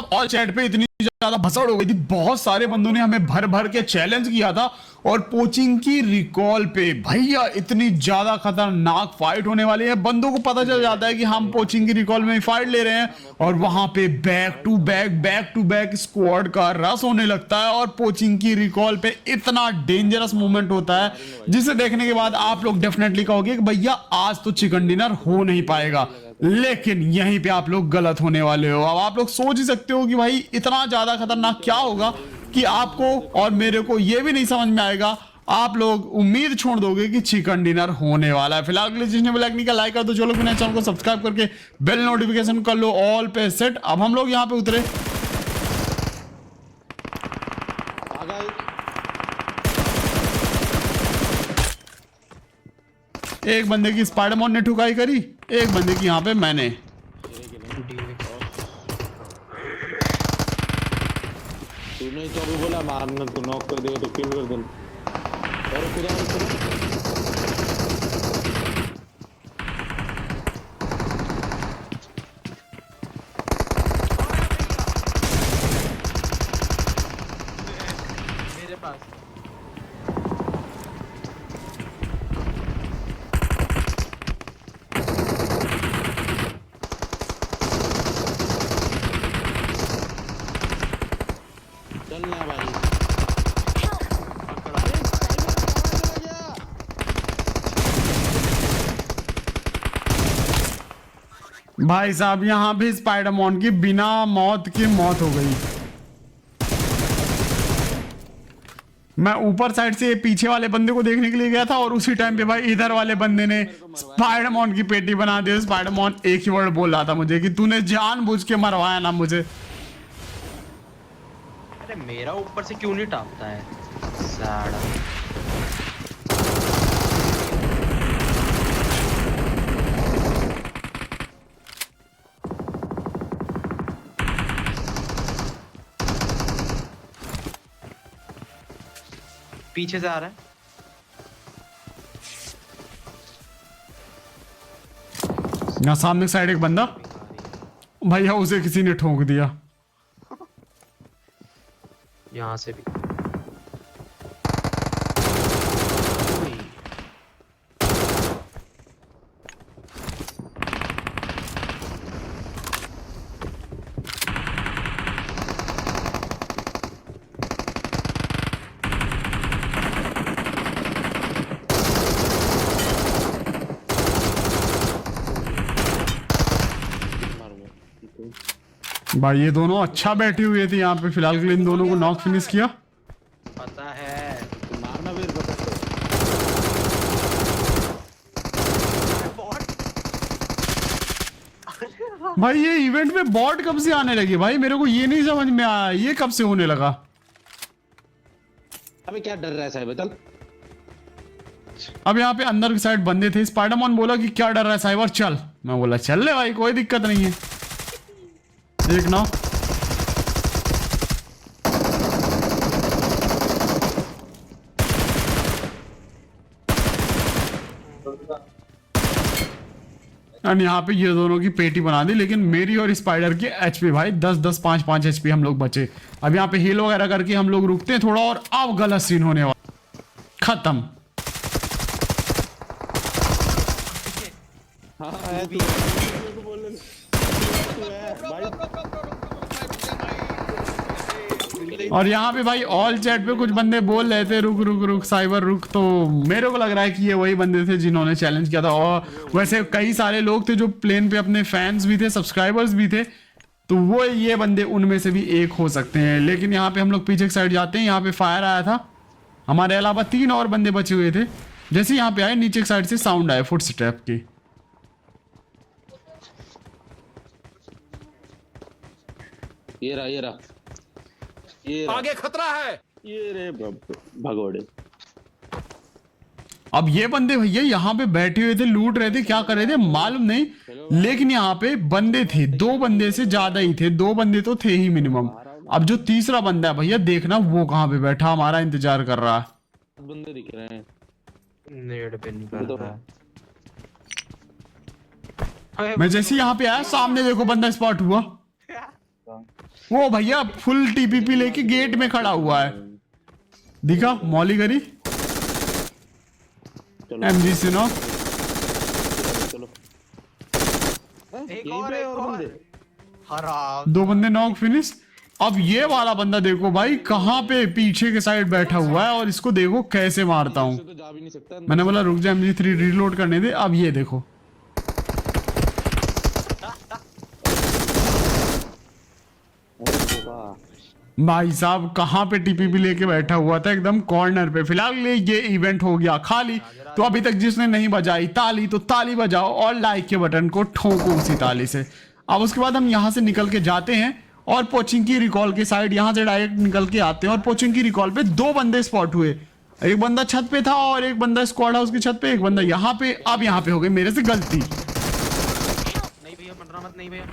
मतलब all chat पे इतनी ज्यादा भसड़ हो गई थी, बहुत सारे बंदों ने हमें भर भर के चैलेंज किया था। और पोचिंग की रिकॉल पे भैया इतनी ज्यादा खतरनाक फाइट होने वाली है, बंदों को पता चल जाता है कि हम पोचिंग की रिकॉल में फाइट ले रहे हैं, और वहां पे बैक टू बैक स्क्वाड का रस होने लगता है। और पोचिंग की रिकॉल पे इतना डेंजरस मूवमेंट होता है जिसे देखने के बाद आप लोग डेफिनेटली कहोगे कि भैया आज तो चिकन डिनर हो नहीं पाएगा। लेकिन यहीं पे आप लोग गलत होने वाले हो। अब आप लोग सोच ही सकते हो कि भाई इतना ज्यादा खतरनाक क्या होगा कि आपको और मेरे को यह भी नहीं समझ में आएगा। आप लोग उम्मीद छोड़ दोगे कि चिकन डिनर होने वाला है। फिलहाल के लिए जिसने ब्लैक नहीं का लाइक कर दो, जो लोग मेरे चैनल को सब्सक्राइब करके बेल नोटिफिकेशन कर लो ऑल पे सेट। अब हम लोग यहाँ पे उतरे, एक बंदे की स्पाइडरमैन ने ठुकाई करी, एक बंदे की यहाँ पे मैंने। तूने जो भी बोला मारना, तू नॉक कर देगा तो किल कर देना। और खुदा मेरे पास चलना भाई। भाई साहब यहाँ भी स्पाइडरमैन की बिना मौत की मौत हो गई। मैं ऊपर साइड से पीछे वाले बंदे को देखने के लिए गया था, और उसी टाइम पे भाई इधर वाले बंदे ने स्पाइडरमैन की पेटी बना दी। स्पाइडरमैन एक ही वर्ड बोल रहा था मुझे कि तूने जानबूझ के मरवाया ना मुझे। अरे मेरा ऊपर से क्यों नहीं टापता है साड़ा। पीछे से आ रहा है यहाँ सामने साइड एक बंदा, भैया उसे किसी ने ठोक दिया। यहाँ से भी। भाई ये दोनों अच्छा बैठे हुए थे यहाँ पे। फिलहाल के लिए इन दोनों को नॉक फिनिश किया। पता है मारना भी बता। भाई ये इवेंट में बॉट कब से आने लगे भाई, मेरे को ये नहीं समझ में आया ये कब से होने लगा। अबे क्या डर रहा है साहिब, चल। अब यहाँ पे अंदर की साइड बंदे थे। स्पाइडरमैन बोला कि क्या डर रहा है साइबर, चल। मैं बोला चल ले भाई, कोई दिक्कत नहीं है। एक ना एंड यहाँ पे ये दोनों की पेटी बना दी। लेकिन मेरी और स्पाइडर की एचपी भाई 10-10 5-5 एचपी हम लोग बचे। अब यहाँ पे हील वगैरह करके हम लोग रुकते हैं थोड़ा, और अब गलत सीन होने वाला। खत्म। और यहाँ पे भाई ऑल चैट पे कुछ बंदे बोल रहे थे रुक रुक रुक साइबर रुक, तो मेरे को लग रहा है कि ये वही बंदे थे जिन्होंने चैलेंज किया था। और वैसे कई सारे लोग थे जो प्लेन पे अपने फैंस भी थे, सब्सक्राइबर्स भी थे, तो वो ये बंदे उनमें से भी एक हो सकते हैं। लेकिन यहाँ पे हम लोग पीछे की साइड जाते हैं। यहाँ पे फायर आया था, हमारे अलावा 3 और बंदे बचे हुए थे। जैसे यहाँ पे आए नीचे की साइड से साउंड आया फुट स्टेप की। ये रहा, ये रहा, ये आगे खतरा है। ये रे भगोड़े। अब ये बंदे भैया यहाँ पे बैठे हुए थे, लूट रहे थे, क्या कर रहे थे मालूम नहीं। लेकिन यहाँ पे बंदे थे, 2 बंदे से ज्यादा ही थे, 2 बंदे तो थे ही मिनिमम। अब जो तीसरा बंदा है भैया देखना वो कहाँ पे बैठा हमारा इंतजार कर रहा है। बंदे दिख रहे हैं, नेड पे नहीं कर रहा है। मैं जैसे यहाँ पे आया सामने देखो बंदा स्पॉट हुआ। वो भैया फुल टीपीपी लेके गेट में खड़ा हुआ है, दिखा मौली करी चलो एमजी से नॉक। चलो एक यहीं और पे एक और और बंदे। हराम। 2 बंदे नॉक फिनिश। अब ये वाला बंदा देखो भाई कहाँ पे पीछे के साइड बैठा हुआ है और इसको देखो कैसे मारता हूँ। इससे तो जा भी नहीं सकता अंदर। मैंने बोला रुक जा MG3 रीलोड करने दे। अब ये देखो अरे वाह। भाई साहब कहाँ पे टीपीपी लेके बैठा हुआ था, एकदम कॉर्नर पे। फिलहाल ये इवेंट हो गया खाली। तो अभी तक जिसने नहीं बजाई ताली तो ताली बजाओ और लाइक के बटन को ठोको उसी ताली से। अब उसके बाद हम यहाँ से निकल के जाते हैं और पोचिंग की रिकॉल के साइड यहाँ से डायरेक्ट निकल के आते हैं। और पोचिंग की रिकॉल पे 2 बंदे स्पॉट हुए, एक बंदा छत पे था और एक बंदा स्क्वाड हाउस की छत पे, एक बंदा यहाँ पे। अब यहाँ पे हो गई मेरे से गलती। नहीं भैया मरना मत, नहीं भैया।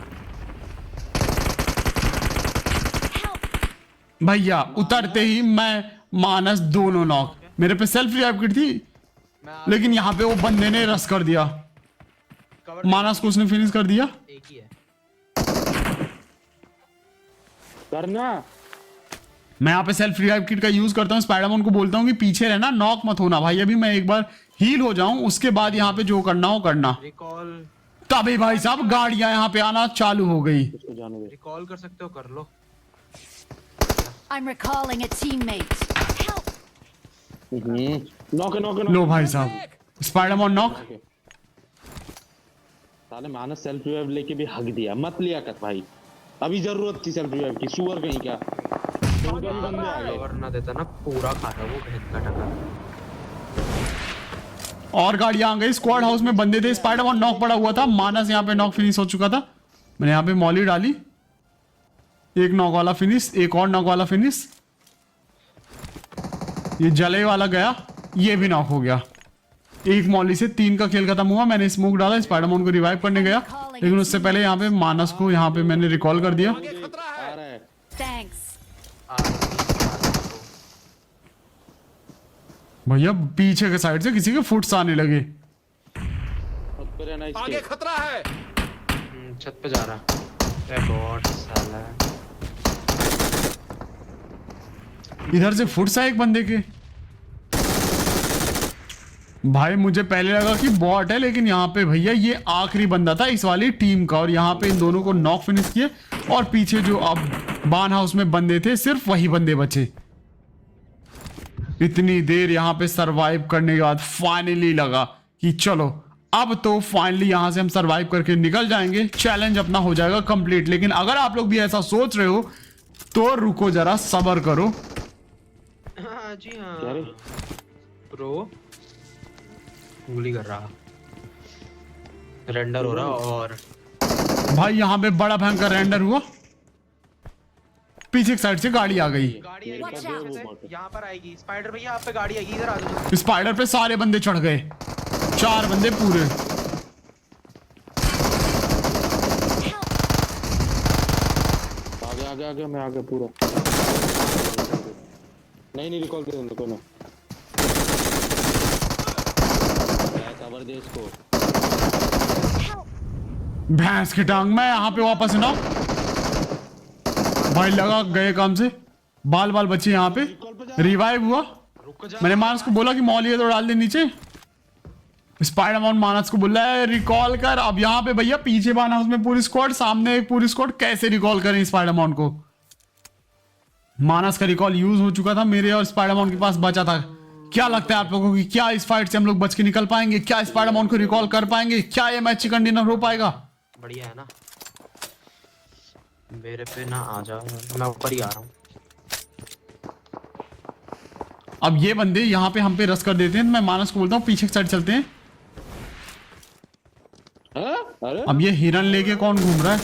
भैया उतरते ही मैं मानस दोनों नॉक। मेरे पे सेल्फ रिवाइव किट थी मैं लेकिन यहाँ पे वो बंदे ने रस कर दिया। कवर मानस को उसने फिनिश कर दिया। एक ही है। करना मैं यहाँ पे सेल्फ रिवाइव किट का यूज करता हूँ। स्पाइडरमैन को बोलता हूँ कि पीछे रहना, नॉक मत होना भाई। अभी मैं एक बार हील हो जाऊं उसके बाद यहाँ पे जो करना हो करना। रिकॉल तभी भाई साहब गाड़ियां यहाँ पे आना चालू हो गई। इसको जाने दे। रिकॉल कर सकते हो, कर लो। I'm recalling a teammate. Help! Knock knock लो भाई साहब स्पाइडरमैन नॉक। साले मानस सेल्फ रिवाइव लेके भी हक दिया। मत लिया कर भाई, अभी जरूरत थी सेल्फ रिवाइव की। सुअर कहीं क्या उनके भी बंदे आ गए। कवर ना देता ना पूरा खाता वो बहन का टका। और गाड़ियां आ गई। स्क्वाड हाउस में बंदे थे। स्पाइडरमैन नॉक पड़ा हुआ था। मानस यहाँ पे नॉक फिनिश हो चुका था। मैंने यहाँ पे मॉली डाली, एक नॉक वाला फिनिश, एक और नॉक वाला फिनिश। ये जले वाला गया, ये भी नॉक हो गया। एक मॉली से 3 का खेल खत्म हुआ। मैंने स्मोक डाला, स्पाइडरमैन को रिवाइव करने गया लेकिन उससे पहले यहाँ पे मानस को यहाँ पे मैंने रिकॉल कर दिया। आ रहा है। Thanks. भैया पीछे के साइड से किसी के फुट्स आने लगे। छत पे रहना इसके। खतरा है। छत पे जा रहा है बॉट साला। इधर से फुट्स आए एक बंदे के। भाई मुझे पहले लगा कि बॉट है लेकिन यहाँ पे भैया ये आखिरी बंदा था इस वाली टीम का। और यहाँ पे इन दोनों को नॉक फिनिश किए और पीछे जो अब बान हाउस में बंदे थे सिर्फ वही बंदे बचे। इतनी देर यहाँ पे सरवाइव करने के बाद फाइनली लगा कि चलो अब तो फाइनली यहाँ से हम सरवाइव करके निकल जाएंगे, चैलेंज अपना हो जाएगा कंप्लीट। लेकिन अगर आप लोग भी ऐसा सोच रहे हो तो रुको जरा, सब्र करो। हाँ जी हाँ। क्या रे? प्रो उंगली कर रहा, रेंडर हो रहा। और भाई यहाँ पे बड़ा भयंकर रेंडर हुआ। पीछे की साइड से गाड़ी आ गई। गाड़ी मेरे आएगी पास यहाँ वो पे, बॉट है। यहाँ पर आएगी। स्पाइडर भैया आप पे गाड़ी आएगी, इधर आ जाओ। स्पाइडर पे सारे बंदे चढ़ गए, 4 बंदे पूरे। आगे आगे आगे मैं आगे पूरा। नहीं रिकॉल दे उनको ना। कवर दे इसको। भैंस की टांग में यहाँ पे वापस ना भाई लगा गए काम से। बाल बाल बचे यहाँ पे। रिवाइव हुआ। रुक जा। मैंने मानस को बोला कि मॉल ये तो डाल दे नीचे। स्पाइडरमैन मानस को बोला है रिकॉल कर। अब यहाँ पे भैया पीछे बान हाउस में पूरी स्क्वाड, सामने एक पूरी स्क्वाड। कैसे रिकॉल करें स्पाइडरमैन को? मानस का रिकॉल यूज हो चुका था, मेरे और स्पाइडरमैन के पास बचा था। क्या लगता है आप लोगों की, क्या इस फाइट से हम लोग बच के निकल पाएंगे? क्या स्पाइडरमैन को रिकॉल कर पाएंगे? क्या ये मैच चिकन डिनर हो पाएगा? बढ़िया है ना, मेरे पे ना आ जा, मैं ऊपर ही आ रहा हूँ। अब ये बंदे यहाँ पे हम पे रस कर देते हैं। मैं मानस को बोलता हूँ पीछे की साइड चलते हैं। हाँ? अरे अब ये हिरन लेके कौन घूम रहा है?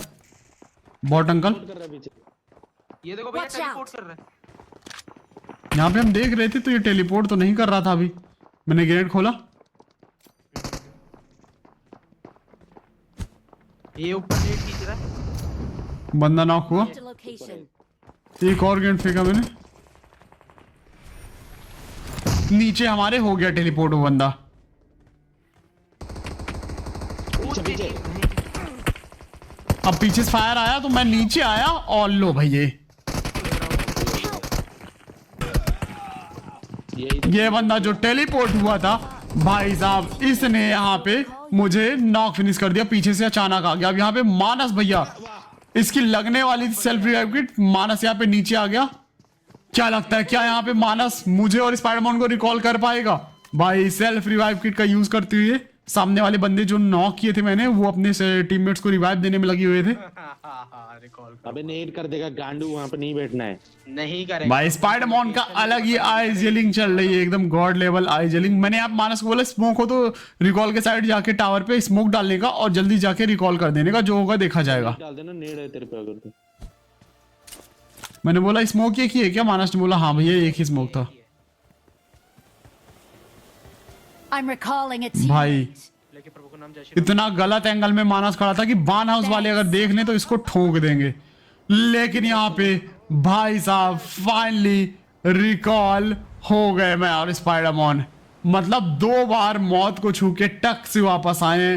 Bot uncle. कर रहा है पीछे। ये देखो भैया Watch टेलीपोर्ट out. कर रहा है। यहाँ पे हम देख रहे थे तो ये टेलीपोर्ट तो नहीं कर रहा था। अभी मैंने ग्रेनेड खोला। ये ऊपर से खींच रहा है। बंदा नॉक हुआ। Marked a location. एक और ग्रेनेड फेंका मैंने। नीचे हमारे हो गया टेलीपोर्ट वो बंदा। पीछे पीछे। अब पीछे से फायर आया तो मैं नीचे आया और लो भाई ये बंदा जो टेलीपोर्ट हुआ था भाई साहब, इसने यहाँ पे मुझे नॉक फिनिश कर दिया। पीछे से अचानक आ गया। अब यहाँ पे मानस भैया, इसकी लगने वाली सेल्फ रिवाइव किट, मानस यहाँ पे नीचे आ गया। क्या लगता है क्या यहाँ पे मानस मुझे और स्पाइडरमैन को रिकॉल कर पाएगा? भाई सेल्फ रिवाइव किट का यूज करते हुए सामने वाले बंदे जो नॉक किए थे मैंने, वो अपने टीममेट्स को रिवाइव देने में लगे हुए थे। अबे नेट कर देगा गांडू, वहां पे नहीं बैठना है। नहीं करेंगे भाई स्पाइडरमैन का अलग ही आई जेलिंग चल रही है, एकदम गॉड लेवल आई जेलिंग। मैंने आप मानस को बोला स्मोक हो तो रिकॉल के साइड जाके टावर पे स्मोक डालने का और जल्दी जाके रिकॉल कर देने का, जो होगा देखा जाएगा। डाल देना, नेट है तेरे पे अगर तो। मैंने बोला स्मोक एक ही है क्या? मानस ने बोला हाँ भैया एक ही स्मोक था। I'm recalling a भाई teammate. लेके प्रभु का नाम जय श्री इतना गलत एंगल में मानस खड़ा था कि बान हाउस वाले अगर देख लें तो इसको ठोक देंगे, लेकिन यहाँ पे भाई साहब फाइनली रिकॉल हो गए मैं और स्पाइडरमैन। मतलब 2 बार मौत को छू के टक से वापस आए।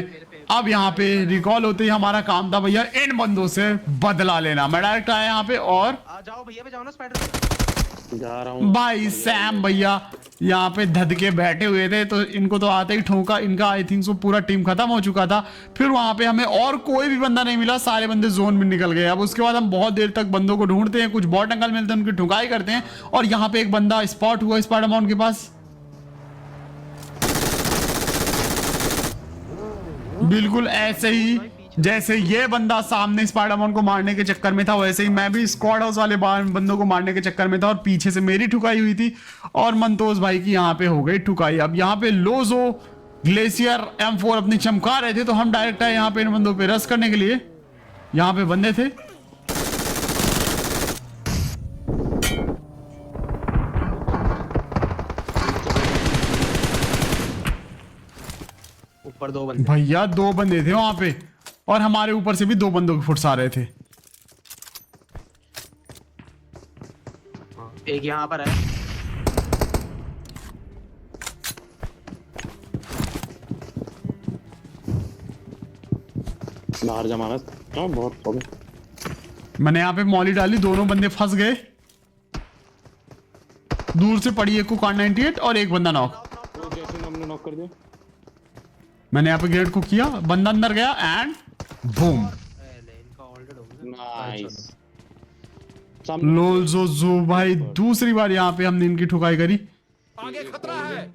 अब यहाँ पे रिकॉल होते ही हमारा काम था भैया इन बंदों से बदला लेना। मैं डायरेक्ट आया यहाँ पे और आ जाओ भैया, पे जाओ ना स्पाइडर। जा रहा हूँ भाई सैम भैया यहाँ पे धद के बैठे हुए थे तो इनको तो आते ही ठोका। इनका आई थिंक सो पूरा टीम खत्म हो चुका था। फिर वहां पे हमें और कोई भी बंदा नहीं मिला, सारे बंदे जोन में निकल गए। अब उसके बाद हम बहुत देर तक बंदों को ढूंढते हैं, कुछ बॉट अंकल मिलते हैं, उनकी ठुकाई करते हैं और यहाँ पे एक बंदा स्पॉट हुआ स्पाइडरमैन के पास। बिल्कुल ऐसे ही जैसे ये बंदा सामने स्पाइडरमैन को मारने के चक्कर में था, वैसे ही मैं भी स्क्वाड हाउस वाले बंदों को मारने के चक्कर में था और पीछे से मेरी ठुकाई हुई थी और मंतोष भाई की यहाँ पे हो गई ठुकाई। अब यहाँ पे लोजो ग्लेशियर M4 अपनी चमका रहे थे तो हम डायरेक्ट आए यहाँ पे इन बंदों पे रस करने के लिए। यहाँ पे बंदे थे, ऊपर 2 बंदे भैया 2 बंदे थे वहां पे और हमारे ऊपर से भी 2 बंदों के फुट्स आ रहे थे। एक यहाँ पर है। बाहर जमाना। हाँ बहुत प्रॉब्लम। मैंने यहाँ पे मॉली डाली, दोनों बंदे फंस गए। दूर से पड़ी एक को कार 98 और एक बंदा नॉक। वो जैसे हमने नॉक कर दिया। मैंने यहाँ पे ग्रेड को किया, बंदा अंदर गया एंड बूम। इनका ऑल्टेड हो गया। नाइस। लोल जो भाई दूसरी बार यहाँ पे हमने इनकी ठुकाई करी। आगे खतरा है,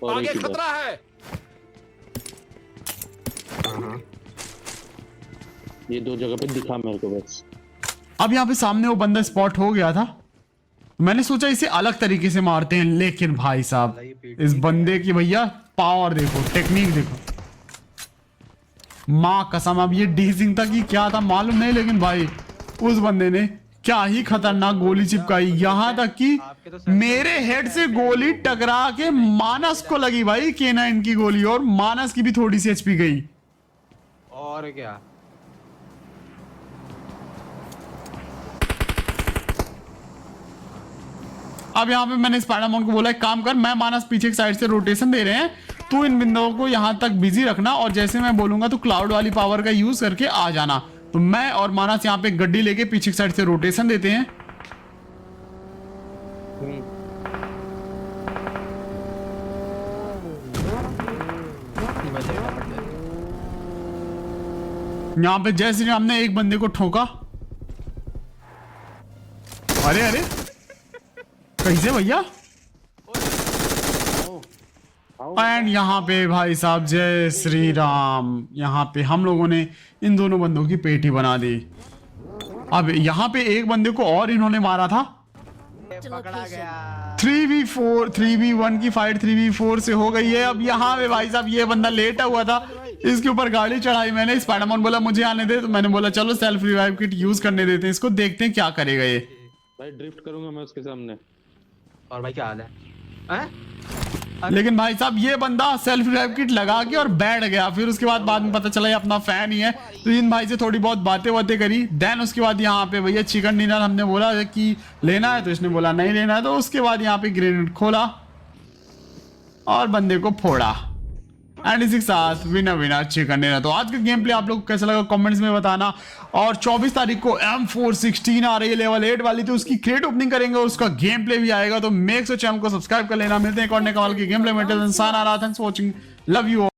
और आगे एक इधर। खतरा है। ये 2 जगह पे दिखा मेरे को बस। अब यहाँ पे सामने वो बंदा स्पॉट हो गया था, मैंने सोचा इसे अलग तरीके से मारते हैं, लेकिन भाई साहब इस बंदे की भैया पावर देखो, टेक्निक देखो। माँ कसम अब ये डीजिंग था कि क्या था मालूम नहीं, लेकिन भाई उस बंदे ने क्या ही खतरनाक गोली चिपकाई। यहां तक कि मेरे हेड से गोली टकरा के मानस को लगी भाई, K9 की गोली, और मानस की भी थोड़ी सी HP गई। और क्या अब यहाँ पे मैंने स्पाइडरमैन को बोला एक काम कर, मैं मानस पीछे की साइड से रोटेशन दे रहे हैं, तू इन बिंदुओं को यहां तक बिजी रखना और जैसे मैं बोलूंगा तो क्लाउड वाली पावर का यूज करके आ जाना। तो मैं और मानस यहाँ पे गड्डी लेके पीछे की साइड से रोटेशन देते हैं। यहाँ पे जैसे ही हमने एक बंदे को ठोका, अरे अरे कैसे भैया, एंड यहाँ पे भाई साहब जय श्री राम, यहाँ पे हम लोगों ने इन दोनों बंदों की पेटी बना दी। अब यहाँ पे एक बंदे को और इन्होंने मारा था। पकड़ा गया। 3v4 3v1 की फाइट 3v4 से हो गई है। अब यहाँ पे भाई साहब ये बंदा लेटा हुआ था, इसके ऊपर गाड़ी चढ़ाई मैंने। स्पाइडरमैन बोला मुझे आने दे, तो मैंने बोला चलो सेल्फ रिवाइव किट यूज करने देते हैं इसको, देखते हैं क्या करेगा ये। भाई ड्रिफ्ट करूंगा मैं उसके सामने। और भाई क्या हाल है? हैं? लेकिन भाई साहब ये बंदा सेल्फ रिवाइव किट लगा के और बैठ गया। फिर उसके बाद में पता चला ये अपना फैन ही है, तो इन भाई से थोड़ी बहुत बातें करी। देन उसके बाद यहाँ पे भैया चिकन डिनर हमने बोला कि लेना है, तो इसने बोला नहीं लेना है। तो उसके बाद यहाँ पे ग्रेनेड खोला और बंदे को फोड़ा एंड इसी के साथ विना चिकन डिनर। तो आज का गेम प्ले आप लोग को कैसा लगा कमेंट्स में बताना। और 24 तारीख को M416 आ रही है लेवल 8 वाली, तो उसकी क्रेट ओपनिंग करेंगे, उसका गेम प्ले भी आएगा। तो मेक श्योर चैनल को सब्सक्राइब कर लेना। मिलते हैं एक और नए कमाल के गेम प्ले में। इंसान आ रहा। Thanks for watching, love you.